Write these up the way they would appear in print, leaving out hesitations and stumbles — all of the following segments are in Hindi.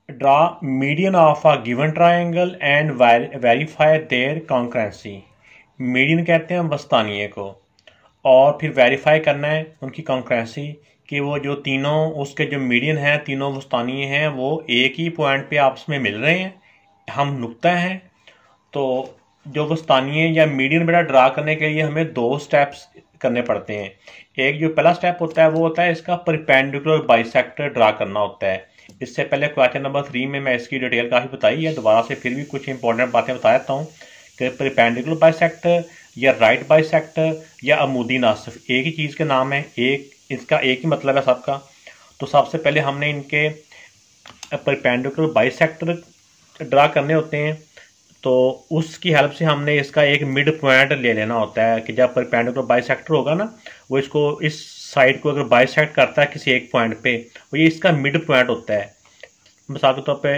Draw median of a given triangle and verify their concurrency. Median कहते हैं वस्तानिये को, और फिर वेरीफाई करना है उनकी कॉन्करेंसी कि वो जो तीनों उसके जो मीडियन हैं, तीनों वस्तानिये हैं, वो एक ही पॉइंट पे आपस में मिल रहे हैं, हम नुक्ता हैं। तो जो वस्तानिये या मीडियन बेटा ड्रा करने के लिए हमें दो स्टेप्स करने पड़ते हैं। एक जो पहला स्टेप होता है वो होता है इसका परपेंडिकुलर बाइसेक्टर ड्रा करना होता है। इससे पहले क्वेश्चन नंबर 3 में मैं इसकी डिटेल काफ़ी बताई है, दोबारा से फिर भी कुछ इंपॉर्टेंट बातें बता देता हूँ कि परपेंडिकुलर बाइसेक्टर या राइट बाइसेक्टर या अमूदी नासिफ एक ही चीज़ के नाम है, एक इसका एक ही मतलब है सबका। तो सबसे पहले हमने इनके परपेंडिकुलर बाइसेक्टर ड्रा करने होते हैं, तो उसकी हेल्प से हमने इसका एक मिड पॉइंट ले लेना होता है कि जब परपेंडिकुलर बाइसेक्टर होगा ना, वो इसको इस साइड को अगर बाइसेक्ट करता है किसी एक पॉइंट पे, वो ये इसका मिड पॉइंट होता है। मिसाल के तौर पे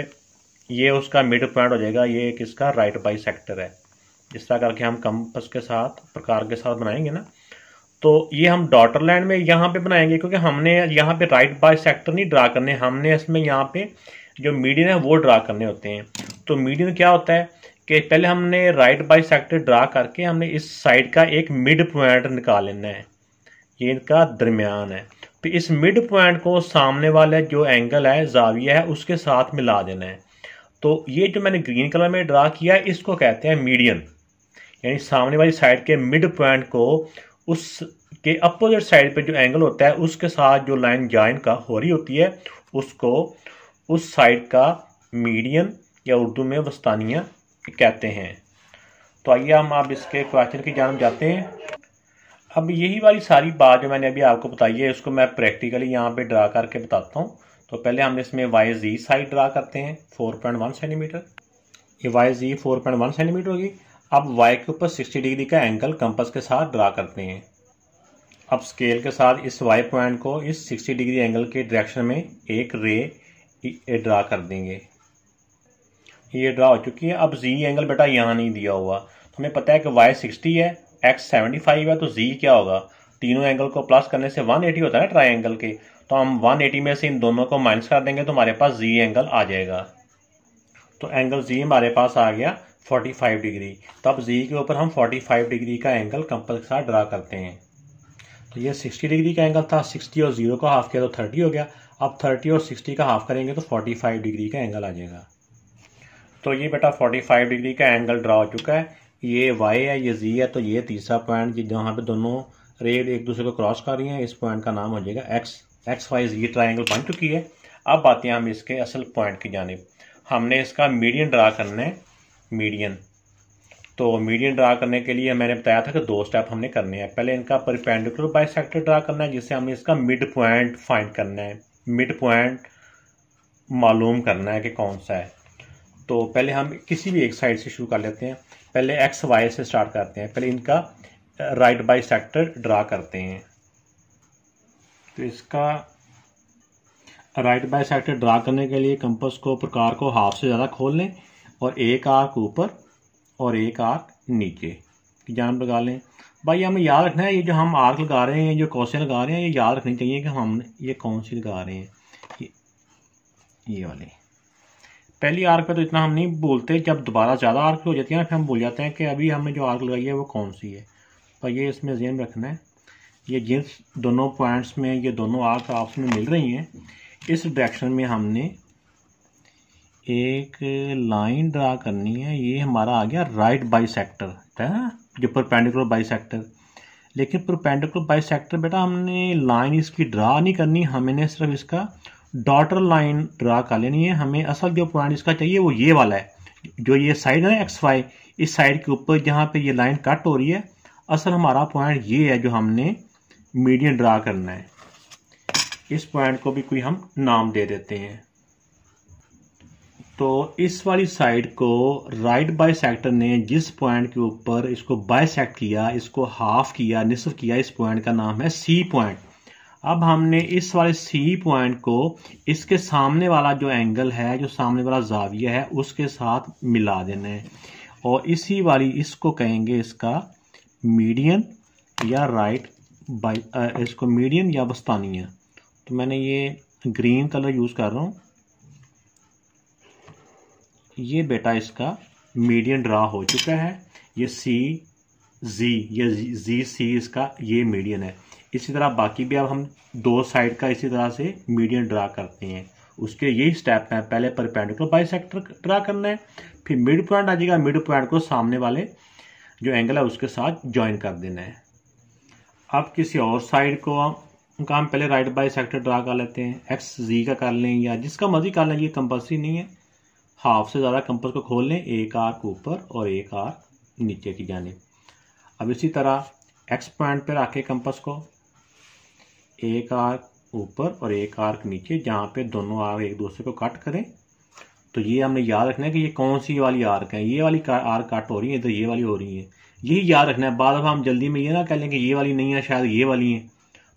ये उसका मिड पॉइंट हो जाएगा, ये एक इसका राइट बाइसेक्टर है। जिस तरह करके हम कंपास के साथ प्रकार के साथ बनाएंगे ना, तो ये हम डॉटर लाइन में यहाँ पे बनाएंगे, क्योंकि हमने यहाँ पे राइट बाइसेक्टर नहीं ड्रा करने, हमने इसमें यहाँ पे जो मीडियन है वो ड्रा करने होते हैं। तो मीडियन क्या होता है कि पहले हमने राइट बाइसेक्टर ड्रा करके हमने इस साइड का एक मिड पॉइंट निकाल लेना है, ये इनका दरमियान है। फिर इस मिड पॉइंट को सामने वाला जो एंगल है, जाविया है, उसके साथ मिला देना है। तो ये जो मैंने ग्रीन कलर में ड्रा किया है इसको कहते हैं मीडियन, यानी सामने वाली साइड के मिड पॉइंट को उसके अपोजिट साइड पे जो एंगल होता है उसके साथ जो लाइन ज्वाइन का हो रही होती है उसको उस साइड का मीडियन या उर्दू में वस्तानिया कहते हैं। तो आइए हम अब इसके क्वेश्चन की जानब जाते हैं। अब यही वाली सारी बात जो मैंने अभी आपको बताई है उसको मैं प्रैक्टिकली यहाँ पे ड्रा करके बताता हूँ। तो पहले हम इसमें वाई जी साइड ड्रा करते हैं 4.1 सेंटीमीटर, ये वाई जी 4.1 सेंटीमीटर होगी। अब वाई के ऊपर 60 डिग्री का एंगल कंपास के साथ ड्रा करते हैं। अब स्केल के साथ इस वाई पॉइंट को इस 60 डिग्री एंगल के डायरेक्शन में एक रे ड्रा कर देंगे। ये ड्रा हो चुकी है। अब जी एंगल बेटा यहाँ नहीं दिया हुआ, तो हमें पता है कि वाई 60 है, एक्स 75 है, तो जी क्या होगा, तीनों एंगल को प्लस करने से 180 होता है ना ट्राइंगल के, तो हम 180 में से इन दोनों को माइनस कर देंगे तो हमारे पास जी एंगल आ जाएगा। तो एंगल जी हमारे पास आ गया 45 डिग्री। तब जी के ऊपर हम 45 डिग्री का एंगल कंपास के साथ ड्रा करते हैं। तो ये 60 डिग्री का एंगल था, 60 और 0 का हाफ किया तो 30 हो गया। अब 30 और 60 का हाफ करेंगे तो 45 डिग्री का एंगल आ जाएगा। तो ये बेटा 45 डिग्री का एंगल ड्रा हो चुका है। ये वाई है, ये जी है, तो ये तीसरा पॉइंट जहाँ पे दोनों रे एक दूसरे को क्रॉस कर रही हैं, इस पॉइंट का नाम हो जाएगा एक्स वाई जी ट्राइंगल बन चुकी है। अब आते हैं हम इसके असल पॉइंट की जानिब। हमने इसका मीडियन ड्रा करना है, मीडियन। तो मीडियन ड्रा करने के लिए मैंने बताया था कि दो स्टेप हमने करने हैं। पहले इनका परपेंडिकुलर बाइसेक्टर ड्रा करना है, जिससे हमने इसका मिड पॉइंट फाइंड करना है, मिड पॉइंट मालूम करना है कि कौन सा है। तो पहले हम किसी भी एक साइड से शुरू कर लेते हैं। पहले एक्स वाई से स्टार्ट करते हैं। पहले इनका राइट बाइसेक्टर ड्रा करते हैं। तो इसका राइट बाइसेक्टर ड्रा करने के लिए कंपास को प्रकार को हाफ से ज़्यादा खोल लें और एक आर्क ऊपर और एक आर्क नीचे की जानब लगा लें। भाई हमें याद रखना है, ये जो हम आर्क लगा रहे हैं, जो कौसे लगा रहे हैं, ये याद रखनी चाहिए कि हम ये कौन सी लगा रहे हैं। ये वाले पहली आर्क पे तो इतना हम नहीं भूलते, जब दोबारा ज़्यादा आर्क हो जाती है ना फिर हम भूल जाते हैं कि अभी हमने जो आर्क लगाई है वो कौन सी है। तो ये इसमें ध्यान रखना है, ये जिन दोनों पॉइंट्स में ये दोनों आर्क आपस में मिल रही हैं, इस डायरेक्शन में हमने एक लाइन ड्रा करनी है। ये हमारा आ गया राइट बाइसेक्टर है, जो परपेंडिकुलर बाइसेक्टर। लेकिन परपेंडिकुलर बाइसेक्टर बेटा हमने लाइन इसकी ड्रा नहीं करनी, हमने सिर्फ इसका डॉटर लाइन ड्रा कर लेनी है। हमें असल जो पॉइंट इसका चाहिए वो ये वाला है, जो ये साइड है ना एक्स वाई, इस साइड के ऊपर जहाँ पे ये लाइन कट हो रही है, असल हमारा पॉइंट ये है जो हमने मीडियन ड्रा करना है। इस पॉइंट को भी कोई हम नाम दे देते हैं। तो इस वाली साइड को राइट बाइसेक्टर ने जिस पॉइंट के ऊपर इसको बाइसेक्ट किया, इसको हाफ किया, निसफ किया, इस पॉइंट का नाम है सी पॉइंट। अब हमने इस वाले सी पॉइंट को इसके सामने वाला जो एंगल है, जो सामने वाला जाविया है, उसके साथ मिला देना है और इसी वाली इसको कहेंगे इसका मीडियन या राइट बाई, इसको मीडियन या बस्तानिया। तो मैंने ये ग्रीन कलर यूज़ कर रहा हूँ। ये बेटा इसका मीडियन ड्रा हो चुका है। ये सी जी, ये जी सी इसका ये मीडियन है। इसी तरह बाकी भी अब हम दो साइड का इसी तरह से मीडियन ड्रा करते हैं। उसके यही स्टेप है, पहले परपेंडिकुलर बाइसेक्टर ड्रा करना है, फिर मिड पॉइंट आ जाएगा, मिड पॉइंट को सामने वाले जो एंगल है उसके साथ ज्वाइन कर देना है। अब किसी और साइड को हम पहले राइट बाइसेक्टर ड्रा कर लेते हैं। एक्स जी का कर लें या जिसका मर्जी कर लें, ये कंपल्सरी नहीं है। हाफ से ज़्यादा कंपास को खोल लें, एक आर्क ऊपर और एक आर्क नीचे की जानिब। अब इसी तरह एक्स पॉइंट पर रखे कंपास को, एक आर्क ऊपर और एक आर्क नीचे, जहाँ पे दोनों आर्क एक दूसरे को कट करें। तो ये हमने याद रखना है कि ये कौन सी वाली आर्क है, ये वाली आर्क कट हो रही है, इधर ये वाली हो रही है, यही याद रखना है। बाद में हम जल्दी में ये ना कह लें कि ये वाली नहीं है, शायद ये वाली है,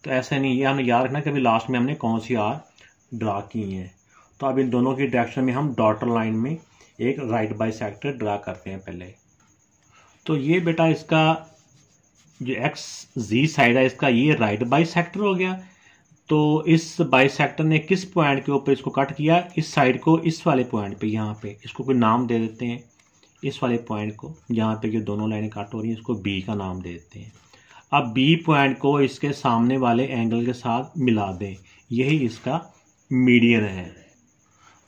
तो ऐसा नहीं, ये हमें याद रखना है कि अभी लास्ट में हमने कौन सी आर्क ड्रा की है। तो अब इन दोनों की डायरेक्शन में हम डॉटर लाइन में एक राइट बाइसेक्टर ड्रा करते हैं पहले। तो ये बेटा इसका जो एक्स जी साइड है इसका ये राइट बाइसेक्टर हो गया। तो इस बाइसेक्टर ने किस पॉइंट के ऊपर इसको कट किया, इस साइड को इस वाले पॉइंट पे, यहाँ पे इसको कोई नाम दे देते हैं। इस वाले पॉइंट को जहाँ पे ये दोनों लाइनें कट हो रही हैं इसको बी का नाम दे देते हैं। अब बी पॉइंट को इसके सामने वाले एंगल के साथ मिला दें, यही इसका मीडियन है।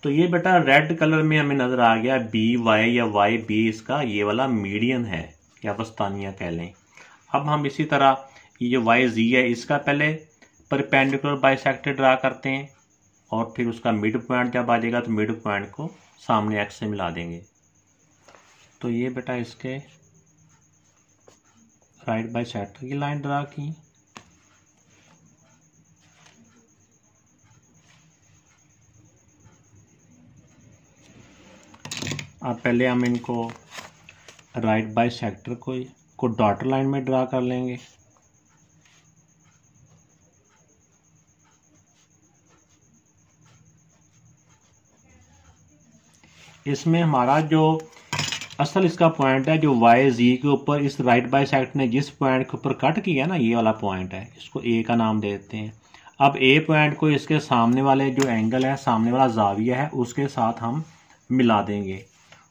तो ये बेटा रेड कलर में हमें नजर आ गया बी वाई या वाई बी, इसका ये वाला मीडियन है या वस्तानिया कह लें। अब हम इसी तरह ये वाई जी है इसका पहले परपेंडिकुलर बाइसेक्टर ड्रा करते हैं और फिर उसका मिड पॉइंट जब आ जाएगा तो मिड पॉइंट को सामने एक्स से मिला देंगे। तो ये बेटा इसके राइट बाइसेक्टर की लाइन ड्रा की। अब पहले हम इनको राइट बाइसेक्टर को डॉटर लाइन में ड्रा कर लेंगे। इसमें हमारा जो असल इसका पॉइंट है जो वाई जी के ऊपर इस राइट बाइसेक्टर ने जिस पॉइंट के ऊपर कट किया ना, ये वाला पॉइंट है, इसको ए का नाम दे देते हैं। अब ए पॉइंट को इसके सामने वाले जो एंगल है, सामने वाला जाविया है, उसके साथ हम मिला देंगे।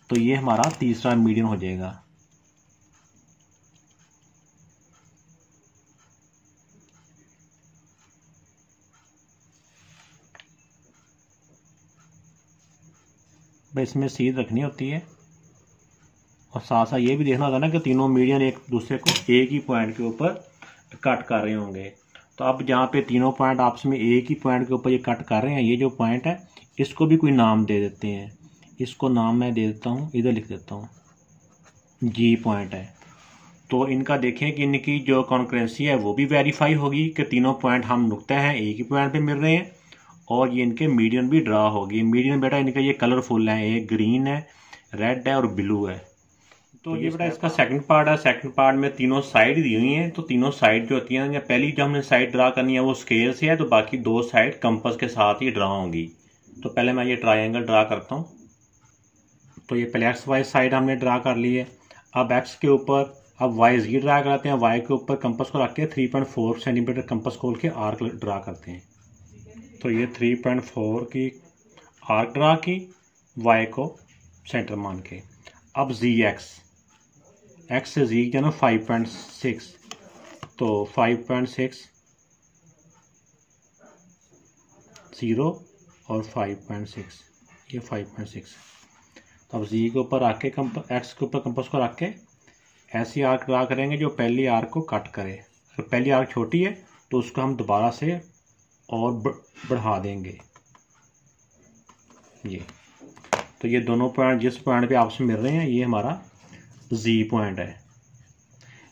तो ये हमारा तीसरा मीडियन हो जाएगा। भाई इसमें सीध रखनी होती है और साथ साथ ये भी देखना होता है ना कि तीनों मीडियन एक दूसरे को एक ही पॉइंट के ऊपर कट कर रहे होंगे। तो अब जहाँ पे तीनों पॉइंट आपस में एक ही पॉइंट के ऊपर ये कट कर रहे हैं, ये जो पॉइंट है इसको भी कोई नाम दे देते हैं। इसको नाम मैं दे देता हूँ, इधर लिख देता हूँ, जी पॉइंट है। तो इनका देखें कि इनकी जो कॉन्करेंसी है वो भी वेरीफाई होगी कि तीनों पॉइंट हम नुकते हैं एक ही पॉइंट पे मिल रहे हैं और ये इनके मीडियन भी ड्रा होगी। मीडियन बेटा इनका ये कलरफुल है, एक ग्रीन है, रेड है और ब्लू है। तो ये बेटा इसका सेकंड पार्ट है। सेकंड पार्ट में तीनों साइड दी हुई हैं। तो तीनों साइड जो होती हैं, पहली जो हमने साइड ड्रा करनी है वो स्केल से है, तो बाकी दो साइड कंपास के साथ ही ड्रा होंगी। तो पहले मैं ये ट्रायंगल ड्रा करता हूँ। तो ये पहले एक्स वाई साइड हमने ड्रा कर ली है। अब एक्स के ऊपर अब वाई जी ड्रा कराते हैं। वाई के ऊपर कंपास को रख के 3.4 सेंटीमीटर कंपास खोल के आर्क ड्रा करते हैं। तो ये 3.4 की आर्क ड्रा की, वाई को सेंटर मान के। अब जी एक्स से जी जाना 5.6, तो 5.6 0 और 5.6, ये 5.6। तो अब जी के ऊपर रख के एक्स के ऊपर कंपास को रख के ऐसी आर्क ड्रा करेंगे जो पहली आर्क को कट करे। अगर पहली आर्क छोटी है तो उसको हम दोबारा से और बढ़ा देंगे ये। तो ये दोनों पॉइंट जिस पॉइंट पे आपस में मिल रहे हैं ये हमारा जी पॉइंट है।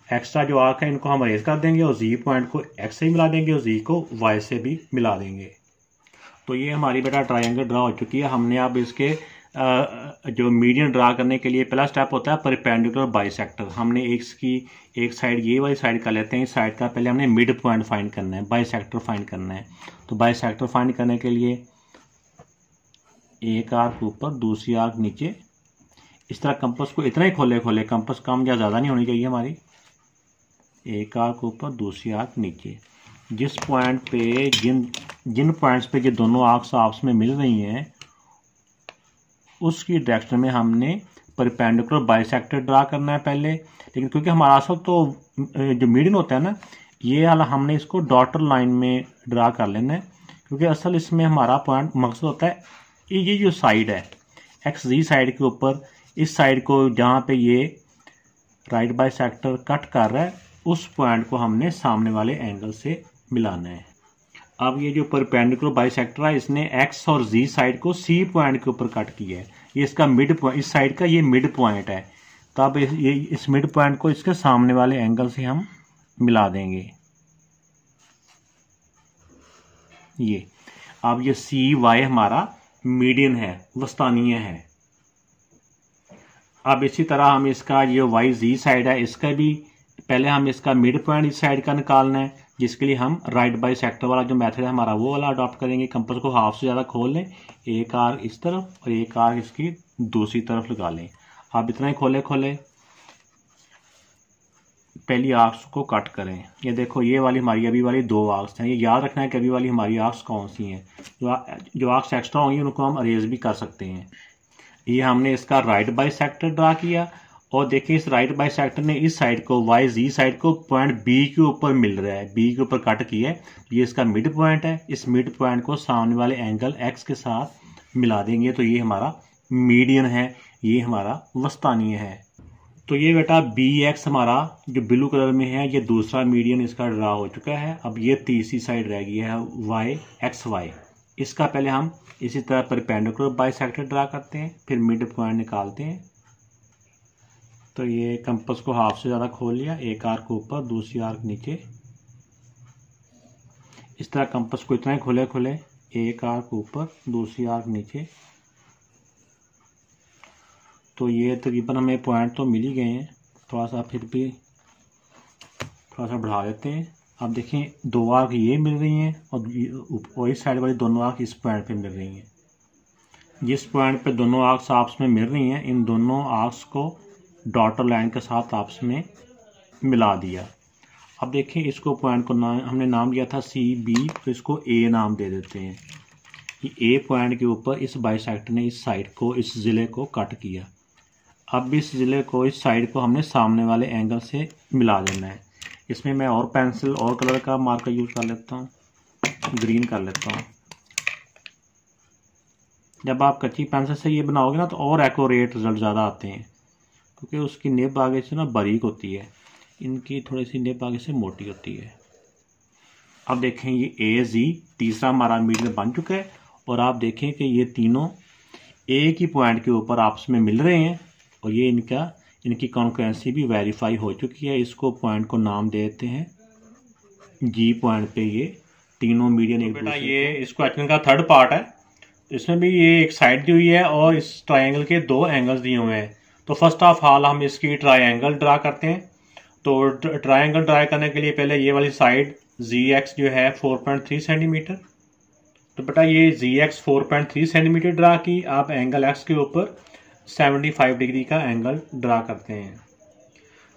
एक्स्ट्रा जो आर्क है इनको हम अरेज कर देंगे और जी पॉइंट को एक्स से ही मिला देंगे और जी को वाई से भी मिला देंगे। तो ये हमारी बेटा ट्रायंगल ड्रा हो चुकी है। हमने अब इसके जो मीडियन ड्रा करने के लिए पहला स्टेप होता है परपेंडिकुलर बाइसेक्टर। हमने एक साइड ये वाली साइड कर लेते हैं। इस साइड का पहले हमने मिड पॉइंट फाइंड करना है, बाइसेक्टर फाइंड करना है। तो बाइसेक्टर फाइंड करने के लिए एक आर्क ऊपर दूसरी आर्क नीचे, इस तरह कंपास को इतना ही खोले, कंपास कम या ज़्यादा नहीं होनी चाहिए हमारी। एक आर्क ऊपर दूसरी आर्क नीचे, जिस पॉइंट पे जिन पॉइंट्स पे ये दोनों आर्क्स आपस में मिल रही हैं उसकी डायरेक्शन में हमने परपेंडिकुलर बाइसेक्टर ड्रा करना है पहले। लेकिन क्योंकि हमारा असल तो जो मीडियन होता है ना, ये वाला हमने इसको डॉटर लाइन में ड्रा कर लेना है, क्योंकि असल इसमें हमारा पॉइंट मकसद होता है ये जो साइड है एक्स जी साइड के ऊपर, इस साइड को जहाँ पे ये राइट बाइसेक्टर कट कर रहा है उस पॉइंट को हमने सामने वाले एंगल से मिलाना है। अब ये जो परपेंडिकुलर बाइसेक्टर है इसने एक्स और जी साइड को सी पॉइंट के ऊपर कट किया है, ये इसका मिड पॉइंट, इस साइड का ये मिड पॉइंट है। तो अब ये इस मिड पॉइंट को इसके सामने वाले एंगल से हम मिला देंगे। ये अब ये सी वाई हमारा मीडियन है, वस्तानीय है। अब इसी तरह हम इसका ये वाई जी साइड है, इसका भी पहले हम इसका मिड पॉइंट इस साइड का निकालना है, जिसके लिए हम राइट बाइसेक्टर वाला जो मेथड है हमारा वो वाला अडॉप्ट करेंगे। कंपास को हाफ से ज़्यादा खोल लें, एक आर्क इस तरफ और एक आर्क इसकी दूसरी तरफ लगा लें। आप इतना ही खोले पहली आर्क्स को कट करें। ये देखो ये वाली हमारी अभी वाली 2 आर्क्स हैं, ये याद रखना है कि अभी वाली हमारी आर्क्स कौन सी हैं। जो आर्क्स एक्स्ट्रा होंगी उनको हम अरेज भी कर सकते हैं। ये हमने इसका राइट बाइसेक्टर ड्रा किया और देखिए इस राइट बाइसेक्टर ने इस साइड को वाई जी साइड को पॉइंट बी के ऊपर मिल रहा है, बी के ऊपर कट किया है। ये इसका मिड पॉइंट है, इस मिड पॉइंट को सामने वाले एंगल एक्स के साथ मिला देंगे तो ये हमारा मीडियन है, ये हमारा वस्तानीय है। तो ये बेटा बी एक्स हमारा जो ब्लू कलर में है ये दूसरा मीडियन इसका ड्रा हो चुका है। अब ये तीसरी साइड रह गई है वाई एक्स वाई, इसका पहले हम इसी तरह परपेंडिकुलर बाइसेक्टर ड्रा करते हैं, फिर मिड पॉइंट निकालते हैं। तो ये कंपास को हाफ से ज़्यादा खोल लिया, एक आर्क ऊपर दूसरी आर्क नीचे, इस तरह कंपास को इतना ही खोले एक आर्क ऊपर दूसरी आर्क नीचे। तो ये तकरीबन हमें पॉइंट तो मिल ही गए हैं, थोड़ा सा फिर भी थोड़ा सा बढ़ा देते हैं। अब देखें 2 आर्क ये मिल रही हैं और इस साइड वाली दोनों आर्क इस पॉइंट पे मिल रही हैं। जिस पॉइंट पे दोनों आर्क्स आपस में मिल रही हैं इन दोनों आर्क्स को डॉटर लाइन के साथ आपस में मिला दिया। अब देखें इसको पॉइंट को हमने नाम दिया था सी बी, तो इसको ए नाम दे देते हैं। ये ए पॉइंट के ऊपर इस बाइसेक्टर ने इस साइड को, इस ज़िले को कट किया। अब इस ज़िले को, इस साइड को हमने सामने वाले एंगल से मिला देना है। इसमें मैं और पेंसिल और कलर का मार्कर यूज़ कर लेता हूँ, ग्रीन कर लेता हूँ। जब आप कच्ची पेंसिल से ये बनाओगे ना तो और एक्यूरेट रिजल्ट ज़्यादा आते हैं, क्योंकि उसकी निब आगे से ना बारीक होती है, इनकी थोड़ी सी निब आगे से मोटी होती है। अब देखें ये ए जी तीसरा हमारा मीडियन बन चुका है और आप देखें कि ये तीनों एक ही पॉइंट के ऊपर आपस में मिल रहे हैं और ये इनकी कॉन्करेंसी भी वेरीफाई हो चुकी है। इसको पॉइंट को नाम देते हैं जी पॉइंट पे ये तीनों मीडियन एक दूसरे। ये इस क्वेश्चन का थर्ड पार्ट है, इसमें भी ये एक साइड दी हुई है और इस ट्राइंगल के 2 एंगल्स दिए हुए हैं। तो फर्स्ट ऑफ ऑल हम इसकी ट्राइंगल ड्रा करते हैं। तो ट्राइंगल ड्रा करने के लिए पहले ये वाली साइड जी एक्स जो है 4.3 सेंटीमीटर, तो बेटा ये जी एक्स 4.3 सेंटीमीटर ड्रा की। आप एंगल एक्स के ऊपर 75 डिग्री का एंगल ड्रा करते हैं।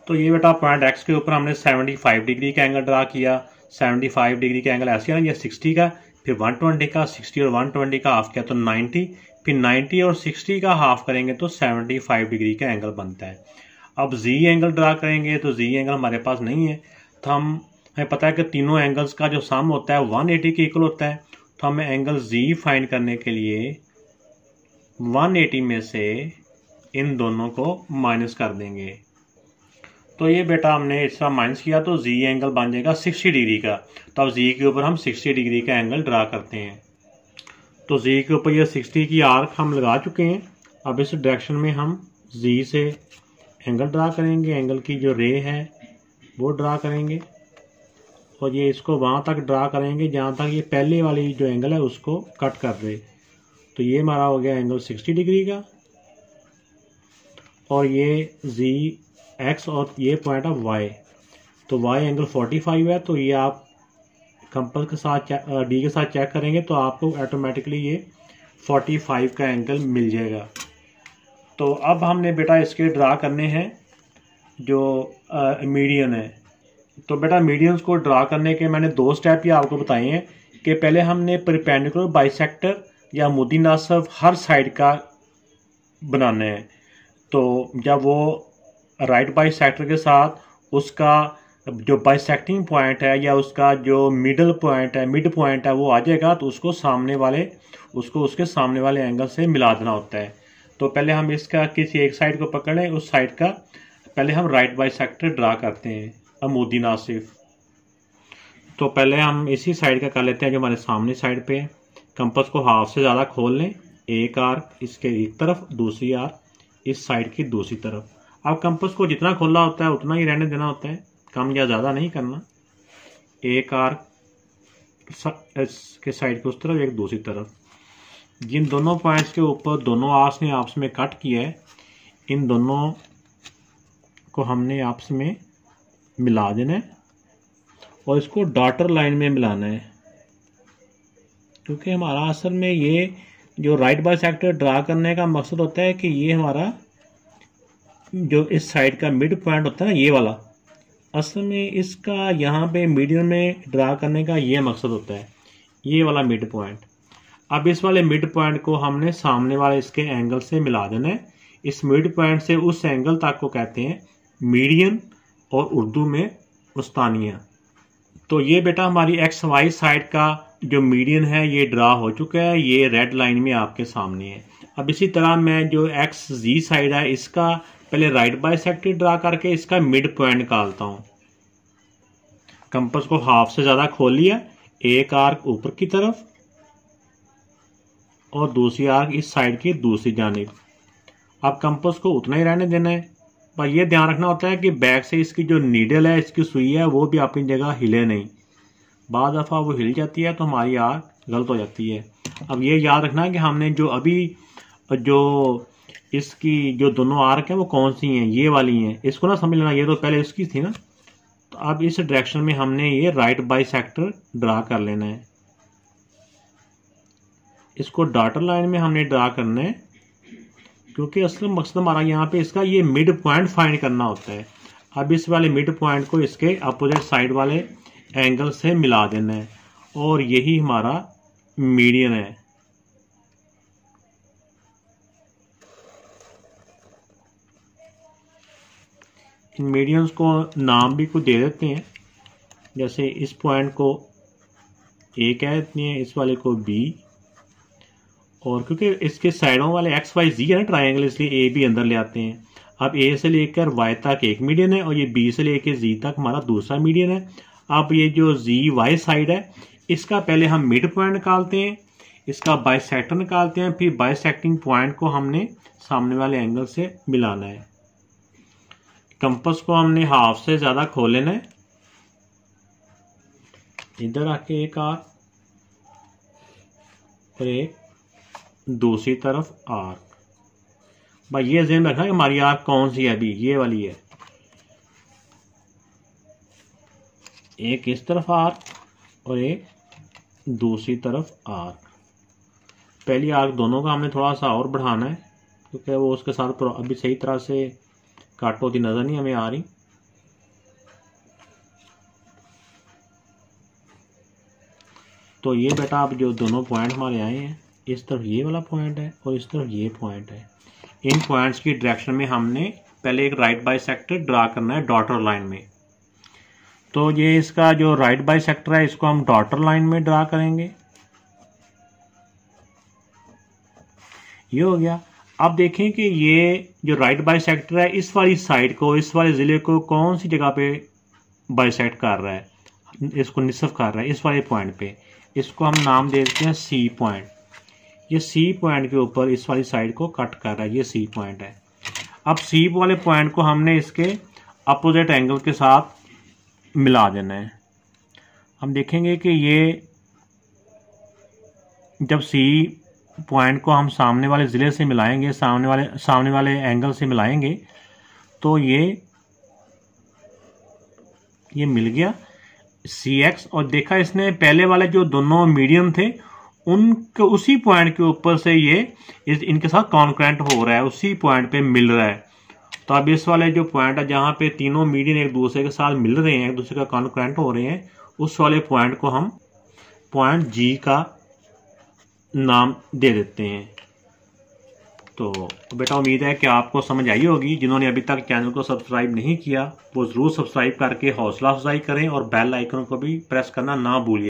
तो ये बेटा पॉइंट एक्स के ऊपर हमने 75 डिग्री का एंगल ड्रा किया। 75 डिग्री का एंगल ऐसे है ना, ये 60 का, फिर 120 का, 60 और 120 का हाफ किया तो 90, फिर 90 और 60 का हाफ करेंगे तो 75 डिग्री का एंगल बनता है। अब जी एंगल ड्रा करेंगे तो जी एंगल हमारे पास नहीं है, तो हमें पता है कि तीनों एंगल्स का जो सम होता है 180 के इक्वल होता है। तो हमें एंगल जी फाइंड करने के लिए 180 में से इन दोनों को माइनस कर देंगे। तो ये बेटा हमने इसका माइनस किया तो जी एंगल बन जाएगा 60 डिग्री का। तो अब जी के ऊपर हम 60 डिग्री का एंगल ड्रा करते हैं। तो जी के ऊपर ये 60 की आर्क हम लगा चुके हैं। अब इस डायरेक्शन में हम जी से एंगल ड्रा करेंगे, एंगल की जो रे है वो ड्रा करेंगे और ये इसको वहाँ तक ड्रा करेंगे जहाँ तक ये पहले वाली जो एंगल है उसको कट कर दे। तो ये हमारा हो गया एंगल 60 डिग्री का और ये जी एक्स और ये पॉइंट ऑफ वाई, तो वाई एंगल 45 है। तो ये आप कंपास के साथ डी के साथ चेक करेंगे तो आपको ऑटोमेटिकली ये 45 का एंगल मिल जाएगा। तो अब हमने बेटा इसके ड्रा करने हैं जो मीडियन है। तो बेटा मीडियंस को ड्रा करने के मैंने 2 स्टेप ही आपको बताए हैं कि पहले हमने परपेंडिकुलर बाइसेक्टर या मुद्दी नासब हर साइड का बनाने हैं। तो जब वो राइट बाइसेक्टर के साथ उसका जो बाइसेक्टिंग पॉइंट है या उसका जो मिड पॉइंट है वो आ जाएगा, तो उसको उसके सामने वाले एंगल से मिला देना होता है। तो पहले हम इसका किसी एक साइड को पकड़ लें, उस साइड का पहले हम राइट बाइसेक्टर ड्रा करते हैं अमूदी नासिफ। तो पहले हम इसी साइड का कर लेते हैं जो हमारे सामने साइड पे है। कंपास को हाफ से ज़्यादा खोल लें, एक आर्क इसके एक तरफ, दूसरी आर्क इस साइड की दूसरी तरफ। अब कंपास को जितना खोला होता है उतना ही रहने देना होता है, कम या ज़्यादा नहीं करना। एक आर्क के साइड की उस तरफ, एक दूसरी तरफ। जिन दोनों पॉइंट्स के ऊपर दोनों आर्क्स ने आपस में कट किया है, इन दोनों को हमने आपस में मिला देना है और इसको डॉटर लाइन में मिलाना है, क्योंकि हमारा असल में ये जो राइट बाइसेक्टर ड्रा करने का मकसद होता है कि ये हमारा जो इस साइड का मिड पॉइंट होता है ना, ये वाला, असल में इसका यहाँ पे मीडियम में ड्रा करने का ये मकसद होता है, ये वाला मिड पॉइंट। अब इस वाले मिड पॉइंट को हमने सामने वाले इसके एंगल से मिला देना है। इस मिड पॉइंट से उस एंगल तक को कहते हैं मीडियन और उर्दू में मुस्तानिया। तो ये बेटा हमारी एक्स वाई साइड का जो मीडियन है ये ड्रा हो चुका है, ये रेड लाइन में आपके सामने है। अब इसी तरह मैं जो एक्स जी साइड है इसका पहले राइट बाइसेक्टर ड्रा करके इसका मिड पॉइंट निकालता हूँ। कंपास को हाफ से ज़्यादा खोल लिया, एक आर्क ऊपर की तरफ और दूसरी आर्क इस साइड की दूसरी जानिब। अब कंपास को उतना ही रहने देना है, पर यह ध्यान रखना होता है कि बैक से इसकी जो नीडल है, इसकी सुई है, वो भी अपनी जगह हिले नहीं। बाद दफ़ा वो हिल जाती है तो हमारी आर्क गलत हो जाती है। अब ये याद रखना कि हमने जो अभी जो इसकी जो दोनों आर्क हैं वो कौन सी हैं, ये वाली हैं, इसको ना समझ लेना, ये तो पहले इसकी थी ना। तो अब इस डायरेक्शन में हमने ये राइट बाइसेक्टर ड्रा कर लेना है। इसको डॉटर लाइन में हमने ड्रा करना है, क्योंकि असल मकसद हमारा यहाँ पे इसका ये मिड पॉइंट फाइंड करना होता है। अब इस वाले मिड पॉइंट को इसके अपोजिट साइड वाले एंगल से मिला देना है और यही हमारा मीडियन है। इन मीडियंस को नाम भी कुछ दे देते हैं, जैसे इस पॉइंट को ए कह देते हैं, इस वाले को बी, और क्योंकि इसके साइडों वाले एक्स वाई जी है ना ट्राइंगल, इसलिए ए भी अंदर ले आते हैं। अब ए से लेकर वाई तक एक मीडियन है और ये बी से लेकर जी तक हमारा दूसरा मीडियन है। अब ये जो जी वाई साइड है इसका पहले हम मिड पॉइंट निकालते हैं, इसका बाइसेक्टर निकालते हैं, फिर बाइसेक्टिंग पॉइंट को हमने सामने वाले एंगल से मिलाना है। कंपास को हमने हाफ से ज्यादा खोल लेना है, इधर आके एक आर्क और एक दूसरी तरफ आर्क। भाई ये ध्यान रखना कि हमारी आर्क कौन सी है, अभी ये वाली है। एक इस तरफ आर्क और एक दूसरी तरफ आर्क। पहली आर्क दोनों का हमने थोड़ा सा और बढ़ाना है, क्योंकि वो उसके साथ अभी सही तरह से कट होती नजर नहीं हमें आ रही। तो ये बेटा अब जो दोनों पॉइंट हमारे आए हैं, इस तरफ ये वाला पॉइंट है और इस तरफ ये पॉइंट है। इन पॉइंट्स की डायरेक्शन में हमने पहले एक राइट बाइसेक्टर ड्रा करना है डॉटर लाइन में। तो ये इसका जो राइट बाइसेक्टर है इसको हम डॉटर लाइन में ड्रा करेंगे, ये हो गया। अब देखें कि ये जो राइट बाइसेक्टर है इस वाली साइड को, इस वाले जिले को कौन सी जगह पे बाइसेक्ट कर रहा है, इसको निसफ कर रहा है इस वाले पॉइंट पे। इसको हम नाम दे देते हैं सी पॉइंट। ये सी पॉइंट के ऊपर इस वाली साइड को कट कर रहा है, ये सी पॉइंट है। अब सी वाले पॉइंट को हमने इसके अपोजिट एंगल के साथ मिला देना है। हम देखेंगे कि ये जब सी पॉइंट को हम सामने वाले जिले से मिलाएंगे, सामने वाले एंगल से मिलाएंगे, तो ये मिल गया CX। और देखा इसने पहले वाले जो दोनों मीडियम थे उनके उसी पॉइंट के ऊपर से ये इनके साथ कॉन्करेंट हो रहा है, उसी पॉइंट पे मिल रहा है। तो अब इस वाले जो पॉइंट है जहां पे तीनों मीडियन एक दूसरे के साथ मिल रहे हैं, एक दूसरे का कॉन्करेंट हो रहे हैं, उस वाले पॉइंट को हम पॉइंट G का नाम दे देते हैं। तो बेटा उम्मीद है कि आपको समझ आई होगी। जिन्होंने अभी तक चैनल को सब्सक्राइब नहीं किया वो ज़रूर सब्सक्राइब करके हौसला अफजाई करें और बेल आइकन को भी प्रेस करना ना भूलिए।